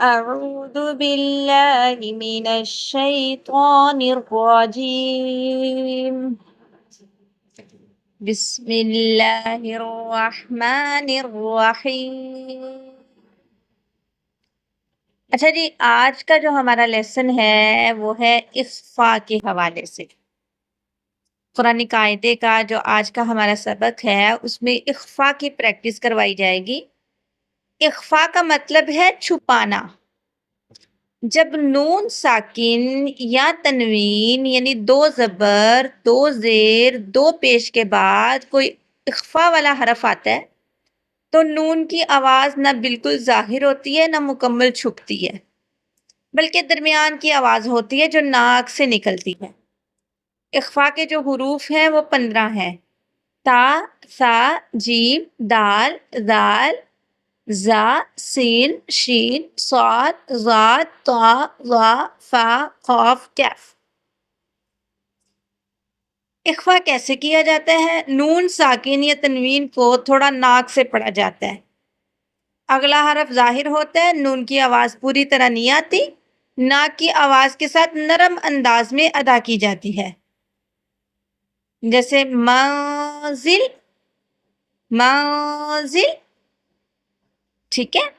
أعوذ بالله من الشيطان الرجيم بسم الله الرحمن الرحيम। अच्छा जी, आज का जो हमारा लेसन है वो है इख्फा के हवाले से। कुरानी कायदे का जो आज का हमारा सबक है उसमें इख्फा की प्रैक्टिस करवाई जाएगी। इख्फा का मतलब है छुपाना। जब नून साकिन या तनवीन यानी दो जबर, दो जेर, दो पेश के बाद कोई इख्फा वाला हरफ आता है तो नून की आवाज ना बिल्कुल जाहिर होती है ना मुकम्मल छुपती है, बल्कि दरमियान की आवाज होती है जो नाक से निकलती है। इख्फा के जो हुरूफ हैं वो 15 हैं। ता, सा, जीम, दाल, दाल, ज़ा, सीन, शीन, स्वाद, ज़ाद, ता, ज़ा, फा, क़ाफ, कैफ। इख्फा कैसे किया जाता है? नून साकिन या तनवीन को थोड़ा नाक से पढ़ा जाता है। अगला हरफ जाहिर होता है, नून की आवाज पूरी तरह नहीं आती। नाक की आवाज के साथ नरम अंदाज में अदा की जाती है, जैसे मंजिल, मंजिल। ठीक है,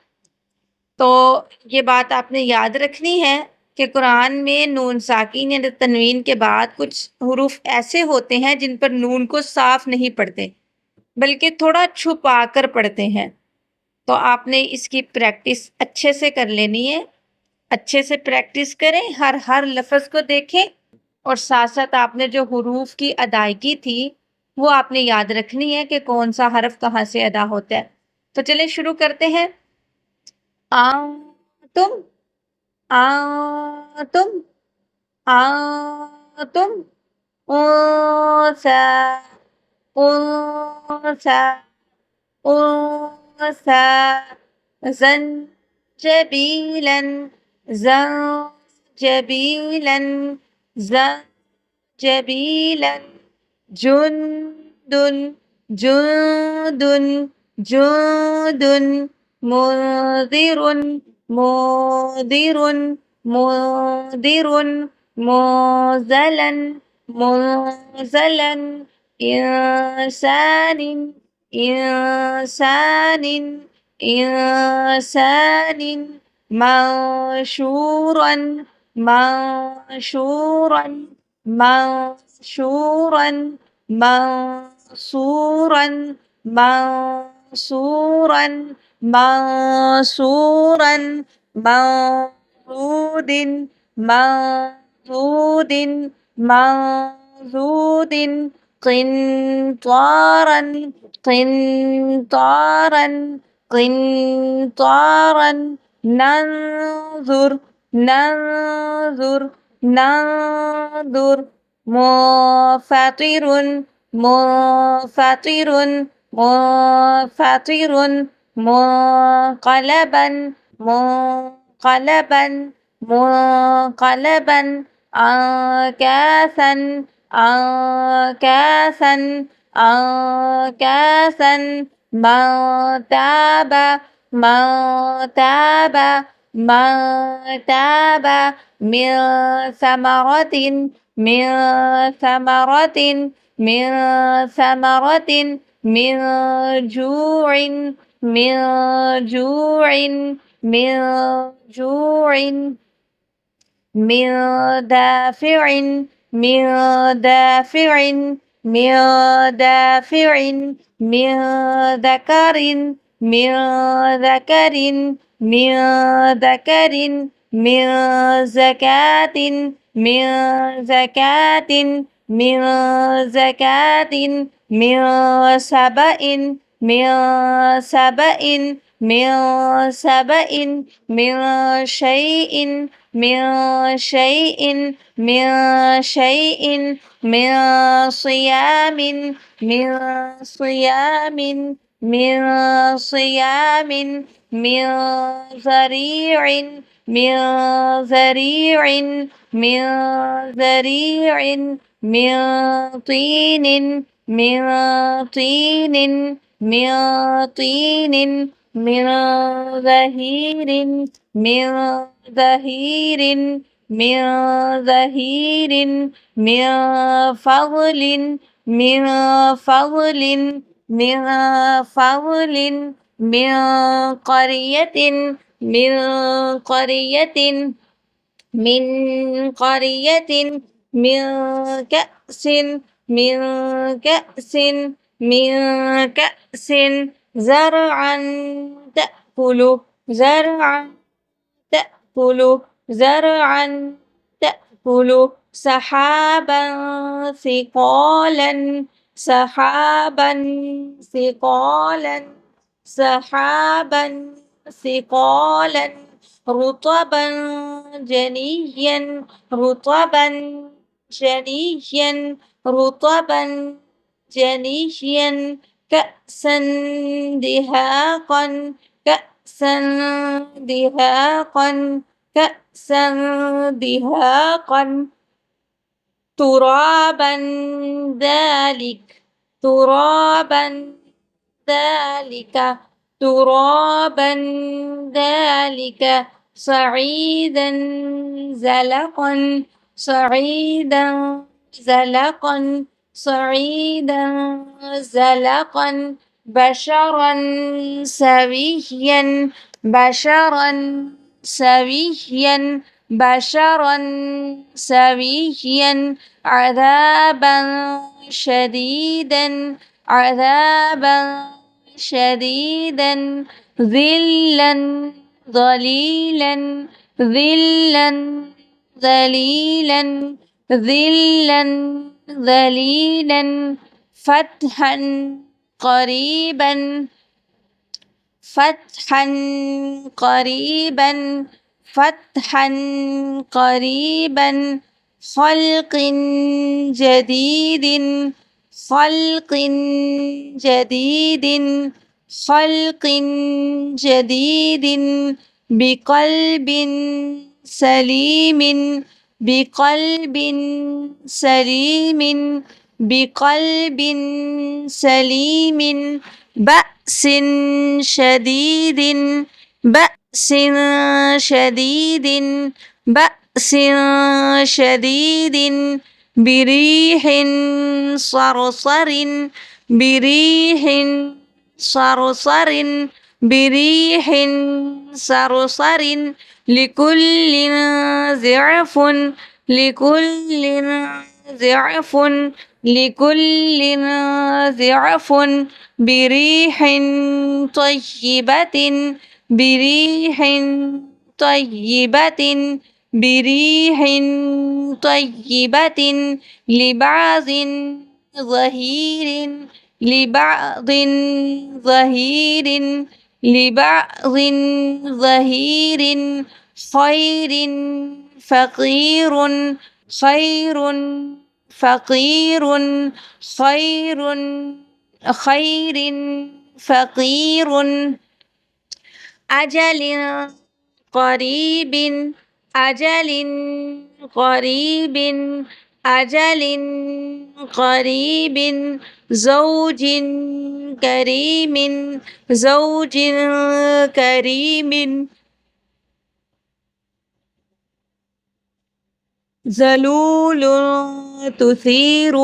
तो ये बात आपने याद रखनी है कि कुरान में नून साकिन या तनवीन के बाद कुछ हुरूफ ऐसे होते हैं जिन पर नून को साफ नहीं पढ़ते, बल्कि थोड़ा छुपा कर पढ़ते हैं। तो आपने इसकी प्रैक्टिस अच्छे से कर लेनी है। अच्छे से प्रैक्टिस करें, हर हर लफ्ज़ को देखें और साथ साथ आपने जो हुरूफ की अदायगी थी वो आपने याद रखनी है कि कौन सा हरफ कहाँ से अदा होता है। तो चलिए शुरू करते हैं। आ तुम, आ तुम, आ तुम, ऊंसा, ऊंसा, ऊंसा, ज़ंजबीलन, ज़ंजबीलन, ज़ंजबीलन, जुंदुन, जुंदुन, जुंदुन, मुंदिरुन, मुंदिरुन, मुंदिरुन, मुज़लन, मुज़लन, इंसानिन, इंसानिन, इंसानिन, मंशूरन, मंशूरन, मंशूरन, मंसूरन, मंसूरन, मंसूरन, मौजूदिन, मौजूदिन, मौजूदिन, قنطارا قنطارا قنطارا ننظر ننظر ننظر منفطر منفطر منفطر منقلبا منقلبا منقلبا عكاسا عكاسا عكاسا من تاب من تاب من تاب من ثمرة من ثمرة من ثمرة من جوع من جوع من جوع من دافع من دافع من دافع من ذكر من ذكر من ذكر من زكاة من زكاة من زكاة من سبأ من سبأ من سبأ من شيء من شيء من شيء من صيام من صيام من صيام من ذريع من ذريع من ذريع من طين من طين من طين من ظهير من ظهير من ظهير من فضل من فضل من فضل من قرية من قرية من قرية من كأس من كأس من كأس زرعا تأكل زرعا تأكل زرعا تأكل سحابا ثقالا سحابا ثقالا سحابا ثقالا رطبا جنيا رطبا جنيا رطبا جنيا كأسا دهاقا كأسا دهاقا كأسا دهاقا ترابا ذلك ترابا ذلك ترابا ذلك صعيدا زلقا صعيدا زلقا صعيدا زلقا بشرا سويا بشرا سويا بشرا سويا عذابا شديدا عذابا شديدا ذلا ظليلا ذلا ذليلا ذلا ذليلا فتحا قريبا فتحا قريبا فتحا قريبا خلق جديد خلق جديد خلق جديد بقلب سليم بقلب سليم بقلب سليم بأس شديد بأس شديد بأس شديد بريح صرصر بريح صرصر بريح صرصر لكل ضعف لكل ضعف لكل ضعف بريح طيبة بريح طيبة بريح طيبة لبعض ظهير لبعض ظهير لبعض ظهير خير فقير خير فقير خير خير فقير أجل قريب أجل قريب أجل قريب زوج كريم زوج كريم ذلول تثير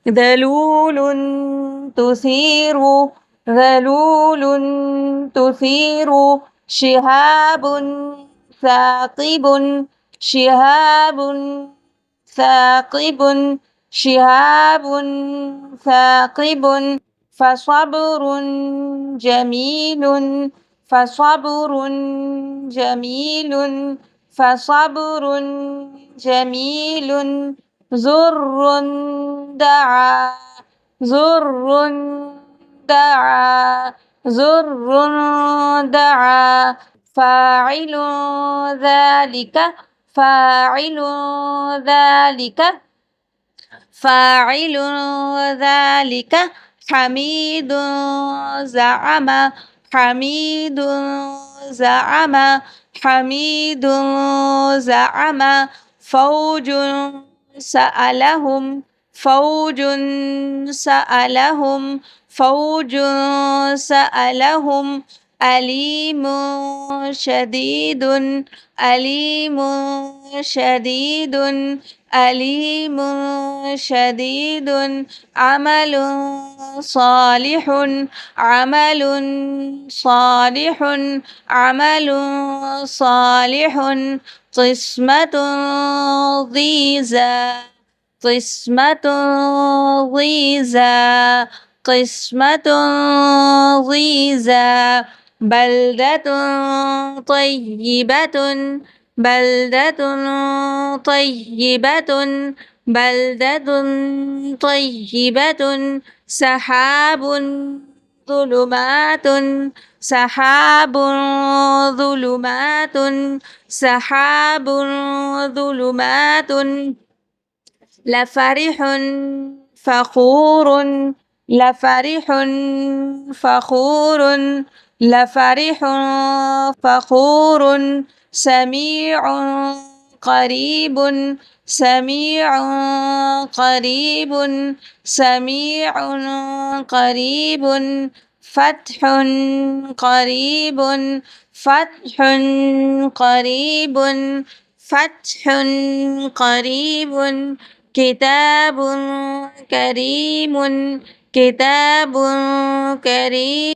ذلول تثير ذلول تثير شهاب ثاقب شهاب ثاقب شهاب ثاقب فصبر جميل فصبر جميل فصبر جميل زر دعا زر دعا زر دعا فاعل ذلك فاعل ذلك فاعل ذلك حميد زعم حميد زعم حميد زعم فوج سألهم فوج سألهم فوج سألهم أليم شديد أليم شديد أليم شديد عمل صالح عمل صالح عمل صالح قسمة ضيزى قسمة ضيزى قسمة ضيزى بلدة طيبة بلدة طيبة بلدة طيبة سحاب ظلمات سحاب ظلمات سحاب ظلمات لفرح فخور لفرح فخور لفرح فخور سميع قريب سميع قريب سميع قريب فتح قريب فتح قريب فتح قريب كتاب كريم كتاب كريم